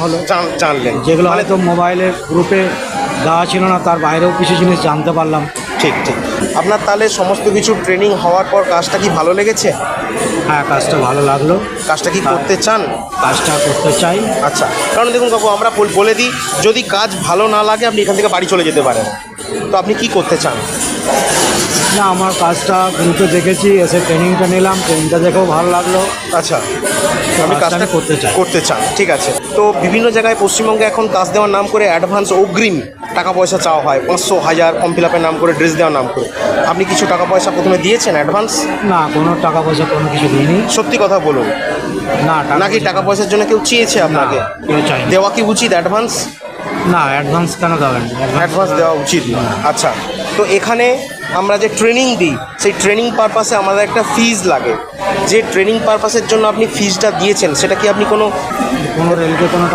হলো জানলেন যেগুলো হয়তো মোবাইলের গ্রুপে দেওয়া ছিল না, তার বাইরেও কিছু জিনিস জানতে পারলাম। ঠিক ঠিক। আপনার তাহলে সমস্ত কিছু ট্রেনিং হওয়ার পর কাজটা কি ভালো লেগেছে? হ্যাঁ, কাজটা ভালো লাগলো। কাজটা কি করতে চান? কাজটা করতে চাই। আচ্ছা, কারণ দেখুন কাকু, আমরা বলে দিই, যদি কাজ ভালো না লাগে আপনি এখান থেকে বাড়ি চলে যেতে পারেন। তো আপনি কি করতে চান? না, আমার কাজটা গ্রুপে দেখেছি, এসে ট্রেনিংটা নিলাম, ট্রেনিংটা দেখেও ভালো লাগলো। আচ্ছা, আপনি কাজটা করতে চাই। ঠিক আছে। তো বিভিন্ন জায়গায় পশ্চিমবঙ্গে এখন কাজ দেওয়ার নাম করে অ্যাডভান্স অগ্রিম টাকা পয়সা চাওয়া হয়, 500, 1000 ফর্ম ফিল আপের নাম করে, ড্রেস দেওয়ার নাম করে। আপনি কিছু টাকা পয়সা প্রথমে দিয়েছেন অ্যাডভান্স? না, কোনো টাকা পয়সা কোনো কিছু দিইনি। সত্যি কথা বলুন। না, নাকি টাকা পয়সার জন্য কেউ চেয়েছে আপনাকে? কেউ চাই দেওয়া কি উচিত অ্যাডভান্স? না, অ্যাডভান্স কেন দেবেন? অ্যাডভান্স দেওয়া উচিত না। আচ্ছা, তো এখানে আমরা যে ট্রেনিং দিই, সেই ট্রেনিং পারপাসে আমাদের একটা ফিজ লাগে। যে ট্রেনিং পারপাসের জন্য আপনি ফিজটা দিয়েছেন, সেটা কি আপনি কোনো রেলকে কোনো